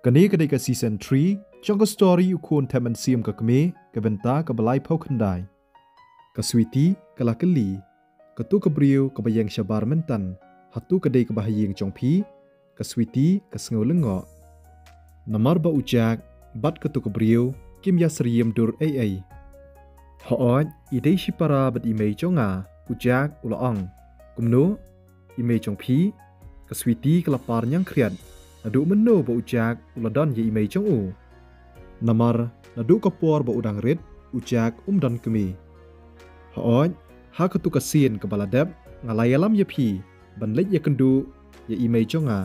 กันนี้ก็ได้กับซีซั่น3ช่องก็สตอรี่อุควรแทมันเซียมกับเมย์กับเบนตากับบลายเผาขันได้กับสวีตี้กับลากลีกับตู้กับเรียวกับใบยังชาบาร์เมนตันหัดตู้กับเดกับใบยังจงพีกับสวีตี้กับสงลงเงาะนามารบะอุจากบัดกับตู้กับเรียวกิมยาสเรียมดูร์เอฮอดอีเดชิปาราบัดอีเมย์จงอุจากอุลองกุมโนอีเมย์จงพีกับสวีตี้กับลาปาร์ยังเครียดnadu meno ba ujak uladon ye imei chong u namar nadu kapor ba udang rit ujak dan kemi haoj ha katu kasin ka baladep ngalayalam ye phi banlek ye kendu ye imei chonga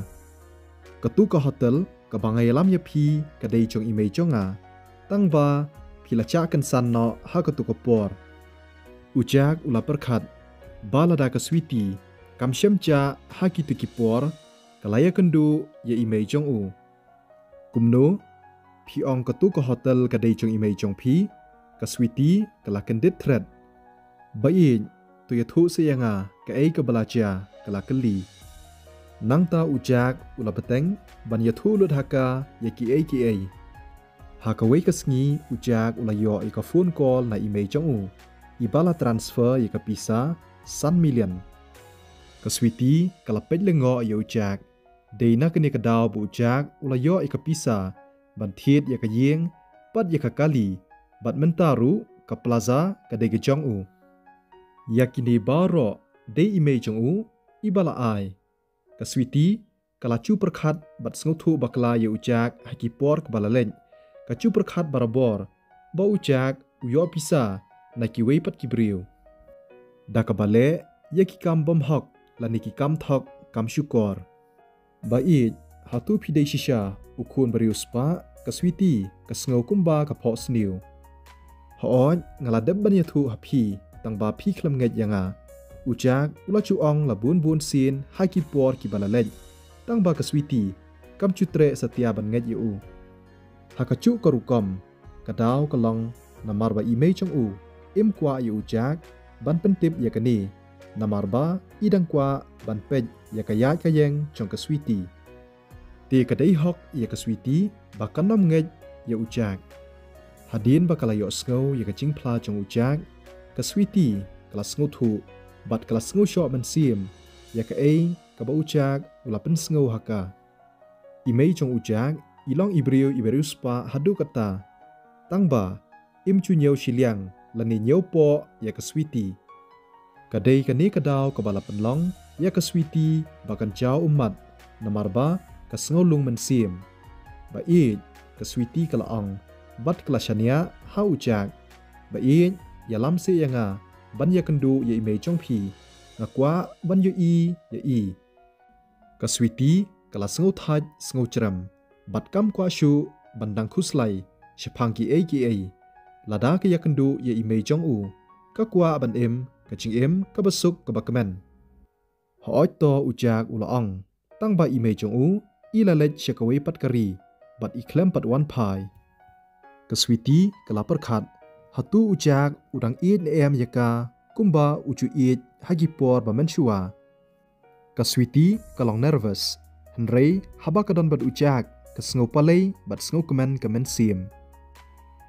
katu ka hotel ka bangayalam ye phi ka dei chong imei chonga tangba philacha kan san no ha katu kapor ujak ula perkhat balada ka switi kamshem cha ha kitu kipor kalaya kendu ye imei chong u kumno phi ong ka tu ko hotel ka dei chong imei chong phi ka switi kala kendit thread ba i tu ye thu se yanga ka ei ka balacha kala kali nangta ujak ula beteng ban ye thu lut haka ye ki ei haka wei ka sngi ujak ula yo i ka phone call na imei chong u i bala transfer ye ka pisa san million ka switi kala pej lengo ye ujak Deina kini kadau bu ujak ulayo ikapisa bantit ya kayeng pad ya kakali bat mentaru ka plaza ka de jong u yakini baro de imei jong u ibala ai ka switi kala chu perkhat bat sngu bakla ya ujak hakipor ka balalen ka chu perkhat barabor ba ujak uyo pisa na kiwei pat kibriu da ka bale yaki kam bom hok lani ki kam thok kam shukor Baik, hatu pidai shisha ukun beriuspa kaswiti kasngau kumba kapok sniu. Haon ngaladeb banya thu hapi tang ba pi klam nget yanga. Ujak ula chuong la bun sin hai ki por ki balalej. Tang ba kaswiti kam chutre setia ban nget yu. Hakachu karukom kadau kalong namar ba imei chong u im kwa yu ujak ban pentip yakani. Namar ba idang kwa ban pej ya kayat kayeng chong ka switi ti kadai hok ya ka switi bakan nam ngej ya ujak hadin bakala yo sngo ya ka chingpla chong ujak ka switi kala sngo thu bat kala sngo sho man sim ya ka ei ka ba ujak ula pen sngo haka imei chong ujak ilong ibriu spa hadu kata tangba im chu nyeu shiliang lani nyeu po ya ka switi kadai kani kadau ka bala penlong ya ka switi bakan jauh umat namarba ka snolung mensim ba i ka switi kala ong bat kala shania ha ujak ba i ya lam se yanga ban ya kendu ya imei chong phi ngakwa ban yo ya i ka switi kala sngo thaj sngo chram bat kam kwa shu bandang khuslai shphang ki ei lada ka ya kendu ya imei chong u ka kwa ban em ka ching em ka basuk ka bakmen Hoi to ujak ulaong tang ba imei chong u ilalet shakawei pat kari bat iklem pat wan pai ka switi kala perkhat hatu ujak udang id em yaka kumba uju id hagipor ba menshua ka switi kalong nervous henrei haba kadon bat ujak ka sngo palei bat sngo kemen sim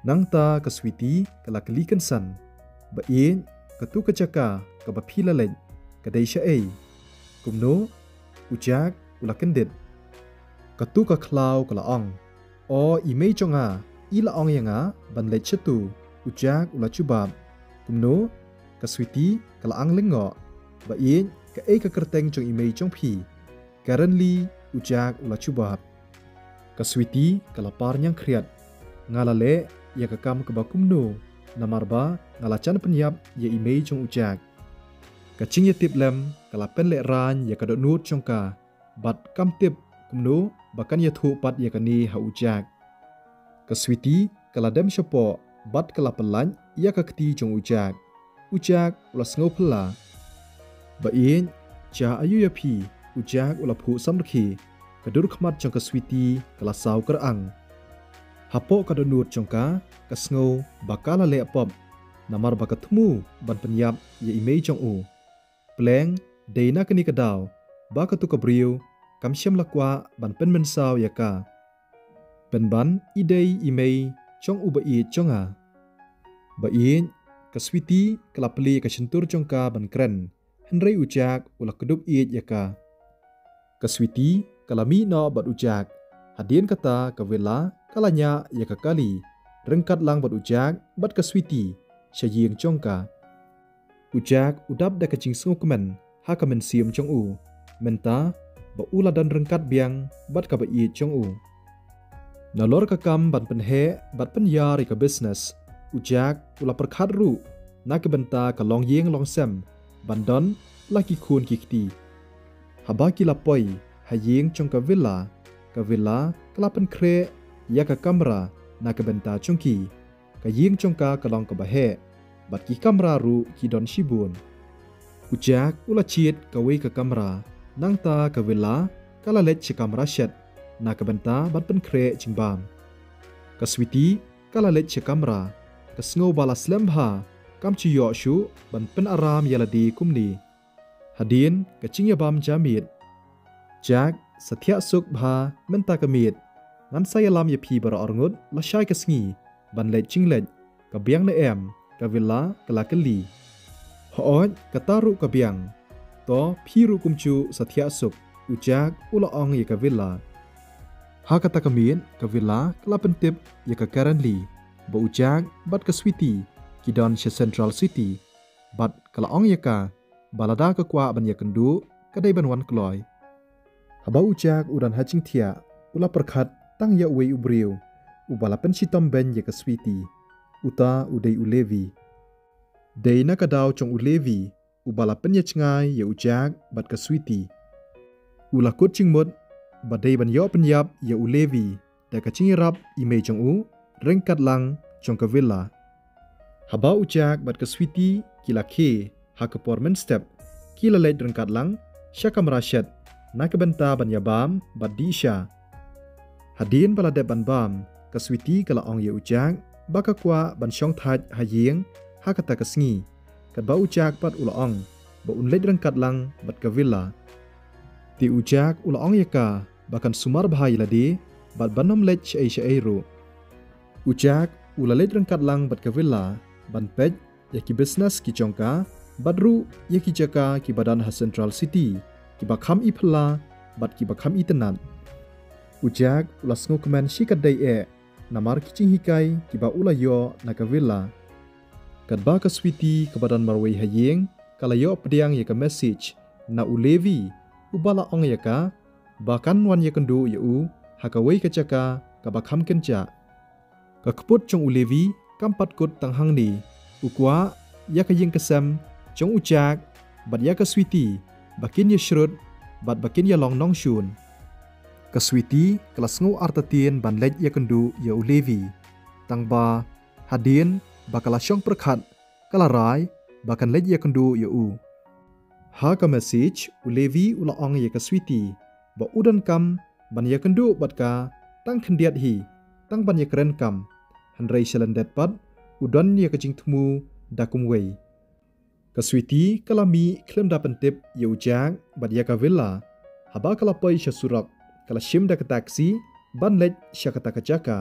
nangta ka switi kala kalikan san ba in ka tu ka chaka ka ba philalet ka dei sha ei kumno ujak ula kendit katu ka klau kala ong o imei chonga ila ong yanga ban le chetu ujak ula chubab kumno ka switi kala ang lengo ba in ka ei ka kerteng chong imei chong phi currently ujak ula chubab ka switi kala par nyang khriat ngala le ya ka kam ka ba kumno namarba ngala chan penyap ya imei chong ujak Kacing ya tip lem kala pen le ran ya kadot nut chongka bat kam tip kumno bakan ya thu pat ya kani ha ujak ka switi kala dem shopo bat kala pelan ya ka kti chong ujak ula sngo phla ba in cha ayu ya phi ujak ula phu samrkhi kadur khmat chong ka switi kala saw kar ang Hapo kadonut jongka kasngo bakala le pop namar bakatmu ban penyap ye imei jong u pleng deina kini kadaw bakatu kabriu kamsyam lakwa ban pen mensaw yaka penban idei imei jong u bai jonga bai kaswiti kalapli kasentur jongka ban kren henrei ujak ulak kedup iet yaka kaswiti kalami no bat ujak hadien kata kawela kalanya yaka kali rengkat lang bat ujak bat kaswiti syaying jongka ujak udap da kacing sungukmen ha kamen siam jong u menta ba ula dan rengkat biang bat ka ba iet jong u nalor kakam ban penhe bat penyari ka business ujak ula perkhat ru na ke benta ka long yeng long sem bandon laki khun kikti haba ki lapoi hayeng jong ka villa kelapen kre ya ka kamera na ka benta chungki ka yeng jongka ka long ka bahe bat ki kamera ru ki don shibun ujak ula chiet ka wei ka kamera nang ta ka villa kala let chi kamera shet na ka benta bat pen kre jingbam ka switi kala let chi kamera ka sngo bala slam ha kam chi yo shu ban pen aram yaladi kumni hadin ka chingya bam jamit jak sathya suk bha menta kamit ngan saya lam ye phi bara orngut la shai ka sngi ban let chinglet ka biang na em ka villa kala kali hoot ka taru ka biang to phiru kumchu sathya suk ujak ula ong ye ka villa ha kata kamin ka villa kala pentip ye ka currently ba ujak bat ka switi kidon she central city bat kala ong ye ka balada ka kwa ban ye kendu kadai ban wan kloy haba ujak udan haching thia ula perkhat tang ya wei ubriu ubala pen chitom ben ye ka switi uta udei ulevi deina kadaw chong ulevi ubala pen ye chngai ye ujak bat ka switi ula kut chingmut badai ban yo penyap ye ulevi da ka chingirap imei chong u rengkat lang chong ka villa haba ujak bat ka switi kila khe ha ka pormen step kila leit rengkat lang syakam rasyat na ka benta ban yabam bat disha hadin bala de ban bam ka switi kala ong ye ujak baka kwa ban syong that hayeng ha kata ka sngi kat ba ujak pat ula ong ba unleit rengkat lang bat ka villa ti ujak ula ong ye ka bakan sumar bahai ladi bat banom lech ai ru ujak ula leit rengkat lang bat ka villa ban pej ya ki business ki jongka badru ya ki jaka ki badan ha central city ki bakham ipla bat ki bakham itenat ujak ula sngo kemen shikat dai e namar kicing hikai ki ba ula yo na ka villa kat ba ka switi ka badan marwei hayeng kala yo pediang ye ka message na ulevi ubala ong ye ka bakan wan ye kendu ye u ha ka wei ka jaka ka bakham kenja ka kput chong ulevi kampat kut tang hang ni ukwa ya ka yeng kesam chong ujak bat ya ka switi bakin ye shrut bat bakin ye long nong shun ka switi kelas ngo artatien ban lej ye kendu ye ulevi tang ba hadin bakala syong perkhat kala rai bakan lej ye kendu ye u ha ka message ulevi ula ong ye ka switi ba udan kam ban ye kendu bat ka tang khendiat hi tang ban ye kren kam hanrei selendet pat udan ye ka jingthmu dakum wei ka switi kalami klem da pentip ye ujak bat ye ka villa haba kala pai syasurak kala shim da ka taksi ban lej syakata ka jaka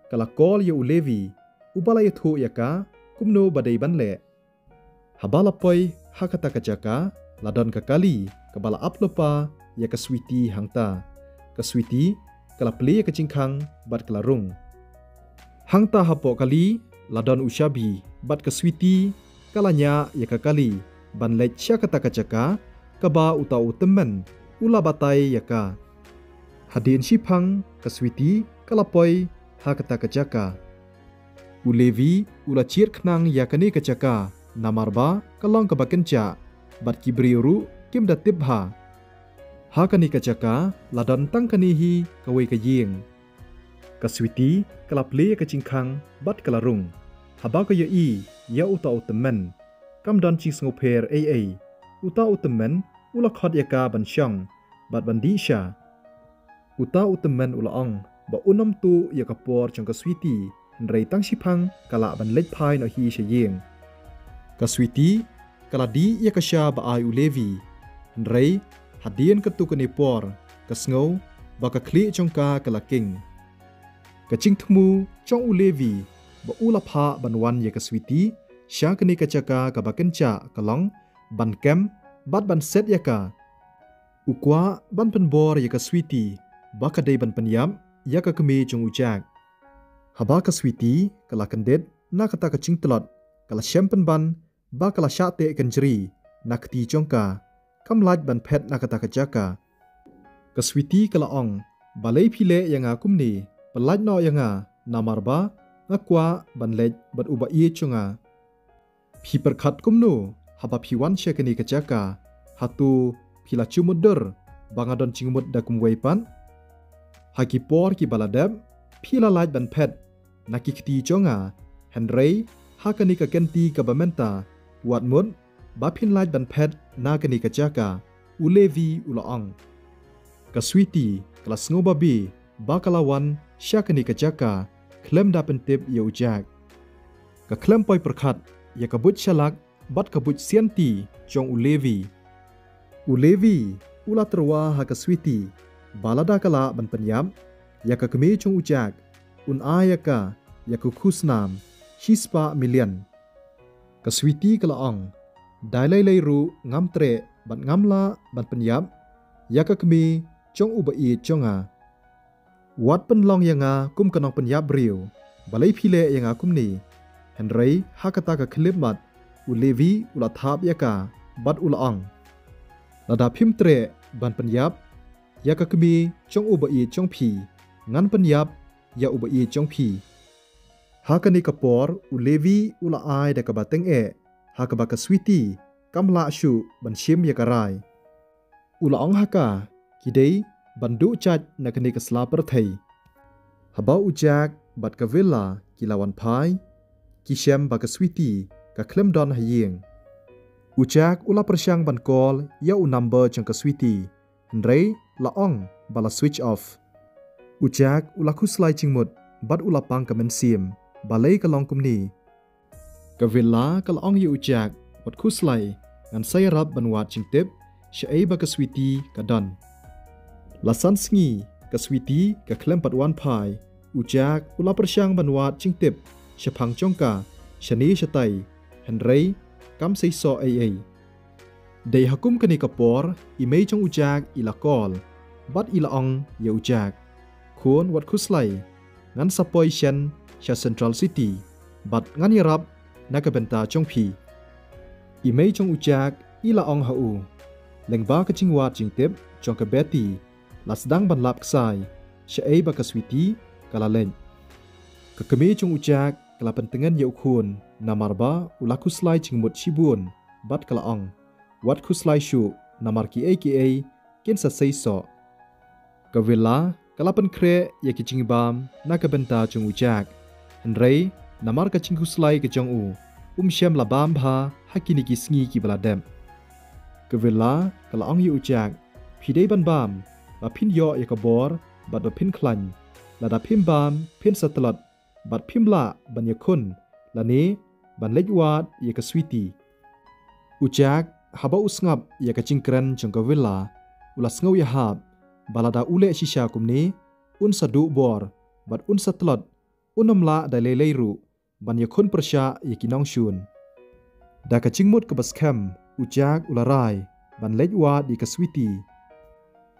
kala call ye ulevi ubala ye thu ya ka kumno badai ban le haba lapoi hakata ka jaka ladon ka kali kabala aplopa ya ka switi hangta ka switi kala ple ka jingkhang bat kala rung hangta hapo kali ladon ushabi bat ka switi kalanya ya ka kali ban lej syakata ka jaka kaba utau temen ula batai ya ka hadin shipang ka switi kalapoi hakata ka jaka ulevi ula chir khnang ya kani ka jaka namarba kalong ka bakencha bat kibriuru kim da tibha ha kani ka jaka ladon tang kani hi ka wei ka yeng ka switi kalaple ka jingkhang bat kalarung haba ka ye i ya utau temen kam don chi sngoper ai utau temen ula khot ya ka ban syong bat ban disha utau temen ula ong ba unom tu ya kapor chong ka switi rei tang shipang kala ban lej phai no hi she yeng ka switi kala di ya ka sha ba ai u levi rei hadien ka tu ka ni por ka sngo ba ka kli chong ka kala king ka ching thmu chong u levi ba u la pha ban wan ya ka switi sha ka ni ka chaka ka ba ken cha ka long ban kem bat ban set ya ka ukwa ban pen bor ya ka switi ba ka dei ban pen yam ya ka kemi chong u chak haba ka switi kala kandet na kata ka ching tlot kala shampen ban ba kala sha te kan jri na kti chong ka kam laj ban phet na kata ka jaka ka switi kala ong balei phile yanga kumni palaj no yanga namarba ngakwa ban lej bat uba ie chunga phi perkhat kumnu haba phi wan shekani ka jaka hatu phila chumudur bangadon chingmut da kumwei pan haki por ki baladab phila laj ban phet nakikti chonga henrei hakani ka kenti ka bamenta wat mut ba phin laj ban phet nakani ka jaka ulevi ulaong ka switi kala sngo babi ba kalawan shakani ka jaka klem da pentip ye ujak ka klem poi perkhat ya ka but shalak bat ka but sianti chong ulevi ulatrwa ha ka switi balada kala ban penyam ya ka kemi chong ujak un ayaka ya ku khusnam hispa million ka switi kala ong dailai lai ru ngam tre ban ngamla ban penyam ya ka kemi chong ubai chonga wat penlong yanga kum kanong penyap riu balai phile yanga kumni henrei hakata ka khlemat ulevi ulathap yaka bat ulaong lada phim tre ban penyap ya ka kemi chong ubai chong phi ngan penyap ya ubai chong phi hakani kapor ulevi ula ai da ka bateng hakaba ka switi kamla shu ban shim ya karai ulaong haka kidei bandu chat nakani ka slapar thai haba ujak bat ka villa kilawan phai kishem ba ka switi ka klem don hayeng ujak ula persyang ban call ya u number chang ka switi hendrei laong bala switch off ujak ula khuslai chingmut bat ula pang ka men sim balai ka long kumni ka villa ka laong yu ujak wat khuslai ngan sai rab ban wat chingtep shai ba ka switi ka don lasan sngi ka switi ka klem pat wan phai ujak ula persyang ban wat chingtep shapang chongka shani shatai henrei kam sei so ai dei hakum kani kapor imei chong ujak ila call bat ila ong ye ujak khon wat khuslai ngan sapoi shen sha central city bat ngan yarab nakabenta chongphi imei chong ujak ila ong ha u lengba ka chingwat chingtep chong ka beti lasdang ban lap ksai shai ba ka switi kala len ka kemi chong ujak kala pentengan ye ukhun namarba ula khuslai chingmut shibun bat kala ong wat khuslai shu namar ki aka ken sa sei so ka villa kala pen kre ye ki chingbam nakabenta chong ujak henrei namar ka ching khuslai ka chong u shem labam bha hakini ki sngi ki baladem ka villa kala ong ye ujak phidei ban bam ba phin yo ya ka bor bat ba phin khlan la da phim bam phin satlat bat phim la ban ya khun la ne ban lejwat ya ka switi ujak haba usngap ya ka chingkran chong ka villa ula sngaw ya hab balada ule shisha kumni un sadu bor bat un satlat unamla da leiru ban ya khun persha ya kinong shun da ka chingmut ka baskham ujak ula rai ban lejwat di ka switi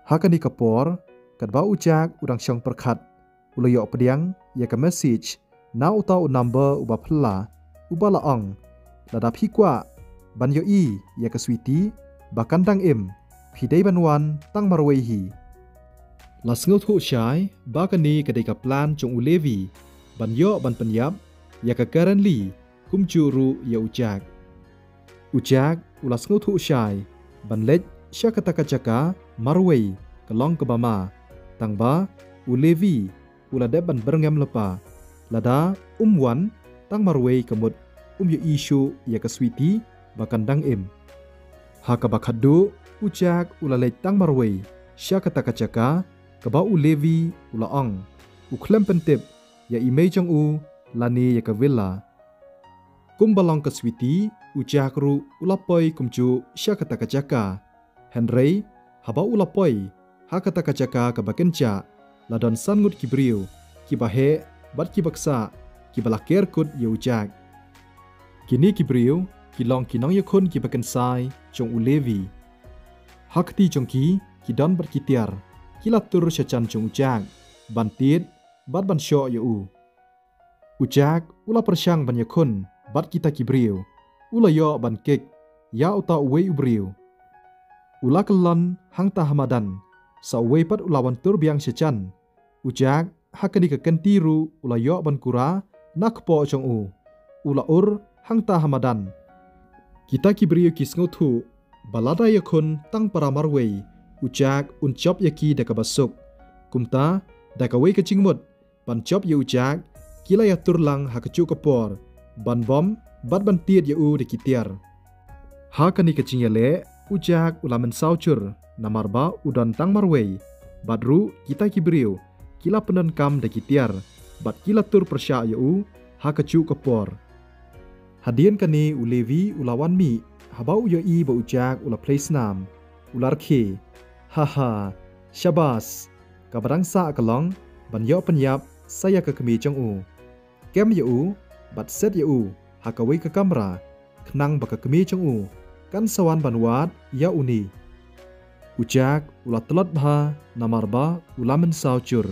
hakani kapor kadba ujak udang syang perkhat ulayo pediang ya ka message na utau number uba phla uba laong lada phikwa ban yo i ya ka switi bakandang em phidei banwan tang marwei hi lasngau thu shai bakani kadai ka plan chong ulevi ban yo ban penyap ya ka currently kumjuru ya ujak ulasngau thu shai ban lej syakata kacaka marwei kalong ke bama tangba ulevi uladeb ban berngam lepa lada wan tang marwei kemut yo isu ya ka switi bakandang em haka bakhadu ujak ulalej tang marwei syakata kacaka kaba ulevi ulaong u klem pentip ya imei jong u lani ya ka villa kum balong ka switi u jakru ulapoi kumju syakata ka jaka Henry haba ulapoi hakata ka jaka ka bakenca ladon sangut kibriu kibahe bat kibaksa kibalaker kut ya ujak kini kibriu kilong kinong yakun kibakensai jong u levi hakti jongki kidon bat kitiar kilatur syacan jong ujak bantit bat ban syo ya u ujak ula persyang ban yakun bat kita kibriu ula yo ban kek ya uta uwe ubriu ula kelon hang ta hamadan sa uwe pat ulawan tur biang syacan ujak hakani ka kentiru ula yo ban kura nakpo jong u ula ur hang ta hamadan kita kibriu kisngotu balada yakun tang para marwei ujak unchop yaki daka basuk kumta daka wei kecingmut ban chop ya ujak kila ya turlang hakacu kapor ban bom bat ban tiet ya u de kitiar hakani kecing ya le ujak ulamen saucur namarba udan tang marwei badru kita kibriu kila penan kam de kitiar bat kila tur persya ya u hakacu kapor hadian kani ulevi ulawan mi habau yo i ba ujak ula place nam ular khe haha syabas kabarang sa akalong ban yo penyap saya ke kemi jong u kem ya u bat set ya u hakawi ke kamera kenang baka kemi jong u kan sawan banwat ya uni ujak ula telot bha namarba ula men saucur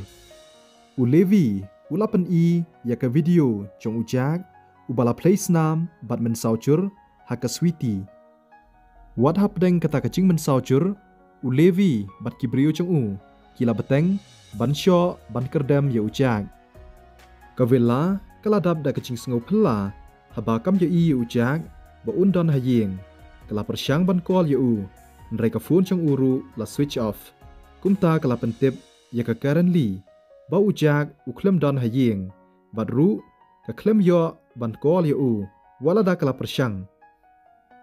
ulevi ula pen i ya ke video jong ujak ubala place nam bat men saucur haka switi wat hapdeng kata kacing men saucur ulevi bat kibriu jong u kila beteng ban syo ban kerdam ya ujak kavela kaladap da kacing sengo phela habakam ya i ya ujak ba undon hayeng kala persyang ban kol ya u nrai ka phone jong uru la switch off kumta kala pentip ya ka currently ba ujak u klem don hayeng badru ka klem yo ban kol ya u wala da kala persyang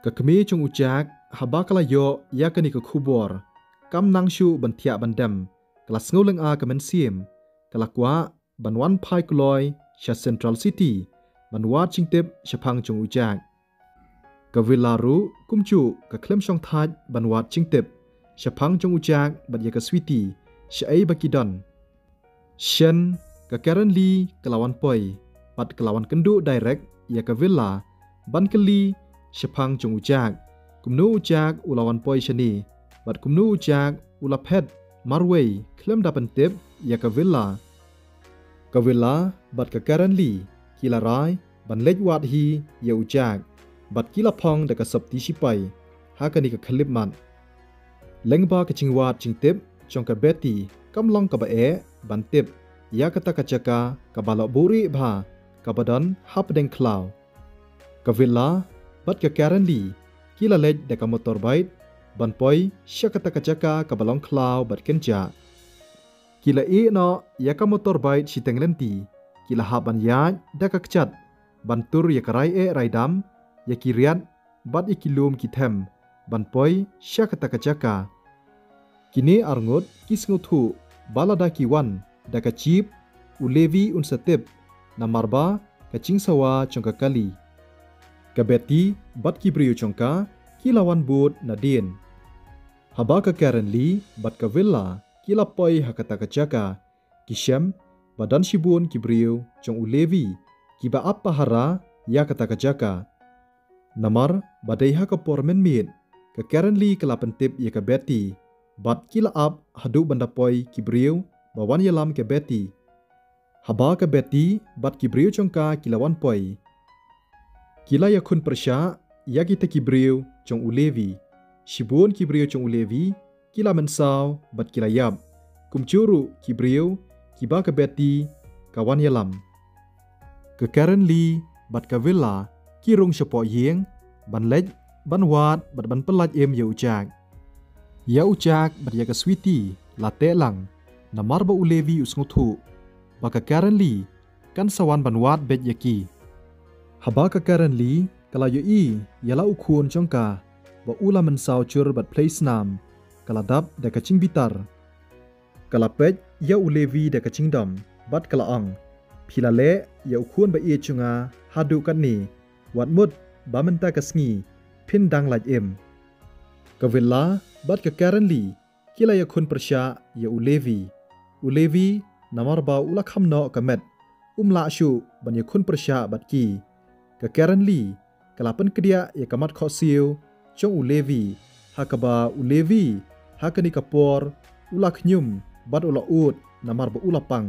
ka kemi jong ujak haba kala yo ya kani ka khubor kam nang shu ban thia ban dam kala snoleng a kamen sim kala kwa ban wan phai kloi sha central city ban wa chingtep shapang jong ujak ka vilaru kumchu ka klem shong thaj ban wa chingtep shapang jong ujak bat ya ka switi shai bakidon shen ka currently kalawan poi pat kalawan kendu direct ya ka villa ban kali shapang jong ujak kumnu ujak ulawan poi shani bat kumnu ujak ula pet marwei klem da pentip ya ka villa bat ka currently kila rai ban lej wat hi ya ujak bat kila phong da ka sabti sipai hakani ka khalip man lengba ka chingwat chingtip chong ka beti kamlong ka ba e ban tip ya kata ka chaka ka balo buri bha ka badan hapdeng klaw ka villa bat ka currently kila lej da ka motorbike ban poi syakata ka chaka ka balong klaw bat kenja kila e no ya ka motorbike siteng lenti kila haban ya da ka kchat ban tur ya karai e raidam ya kiriat bat ikilum kithem ban poi syakata ka chaka kini arngut kisngutu balada kiwan da ka chip ulevi unsatip namarba ka chingsawa chongka kali ka beti bat kibriu chongka kilawan bud nadin haba ka currently bat ka villa kila poi hakata ka chaka kishem badan shibun kibriu chong ulevi kiba apa hara ya kata ka chaka namar badai ha ka pormen mit ka currently kala pentip ya ka beti bat kila up hadu banda poi kibriu bawan yalam ke beti haba ka beti bat kibriu chongka kilawan poi kila ya khun persya ya kita kibriu chong ulevi shibun kibriu chong ulevi kila mensau bat kila yap kumchuru kibriu kiba ka beti kawan yalam ke currently bat ka villa kirung syapo yeng ban lej ban wat bat ban pelaj em ya ujak bat ya ka switi la te lang namar ba ulevi usngutu ba ka currently kan sawan ban wat bet yaki haba ka currently kala yo i yala ukhun chongka ba ula man saucur bat place nam kala dap da ka chingbitar kala pej ya ulevi da ka chingdam บัดกะละอังพิลาเละยาควรบะเอจุงาฮาดูกันนี่วัดมุดบามันตากะสงีพินดังลายกะเวลาบัดกะแกรันลีกิลายาคนประชายาอุเลวีนามารบาอุลาคำนอกะเม็ดลาชูบันยาคนประชาบัดกีกะแกรันลีกะลาปันกะเดียยากะมัดขอซิวจงอุเลวีฮากะบาอุเลวีฮากะนิกะปอร์อุลาขยุมบัดอุลาอูดนามารบาอุลาปัง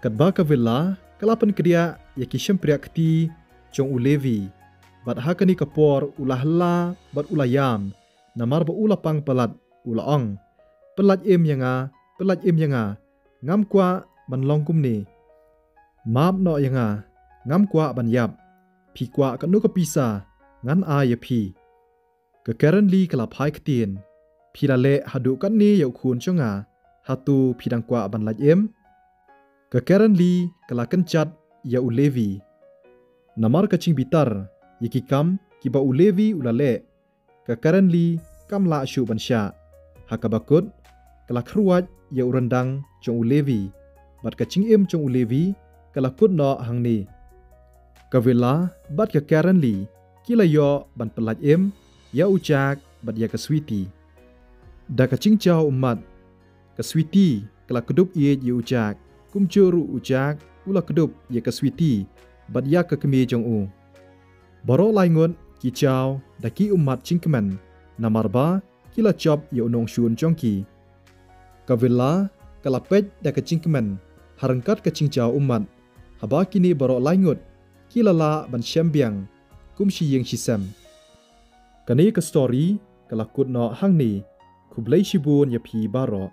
กัดบากะเวลากะลาปันกะเดียยากิชัมเปรียกตีจงอุเลวีบัดฮากะนิกะปอร์อุลาฮัลลาบัดอุลายามนามารบาอุลาปังปลัดอุลาอังปลัดเอ็มยังงามกว่าบันลองกุมนี่มาบเนาะยังงามกว่าบันยับพีกว่ากันนุกะปีซางั้นอายพีกะแกรันลีกะลาพายกเตียนพีละเละหาดูกันนี่ยาคูนชงาหาตูพีดังกว่าบันลัดเอ็มกะแกรันลีกะลากันจัดยาอุเลวีนามารกะชิงบิตาร์ยกิกัมกิบาอุเลวีอุลาเละกะแกรันลีกัมลาชูบันชาหากะบักุดกะลาครัวดยาอุรันดังจงอุเลวีบัดกะชิงเอ็มจงอุเลวีกะลากุดเนาะหังนี่กะเวลาบัดกะแกรันลีกิลายอบันปลัดเอ็มยาอุจากบัดยากะสวีตีดากะชิงเจ้ามัดกะสวีตีกะลากะดุบเอยอุจากกุมจูรุอุจากอุลากะดุบยากะสวีตีบัดยากะกะเมจงอูบารอลายงดกิเจ้าดากิมัดชิงกะมันนามารบากิลาจอบยาอุนงชูนจงกีกะเวลากะลาเป็ดดากะชิงกะมันหารังกัดกะชิงเจ้ามัดฮาบากินีบารอลายงดกิลาลาบันเชมเบียงกุมชียิงชิเซมกันนี้ก็สตอรี่กะลักกุดเนาะหังนี้คุบเลยชิบูนยาพีบารอ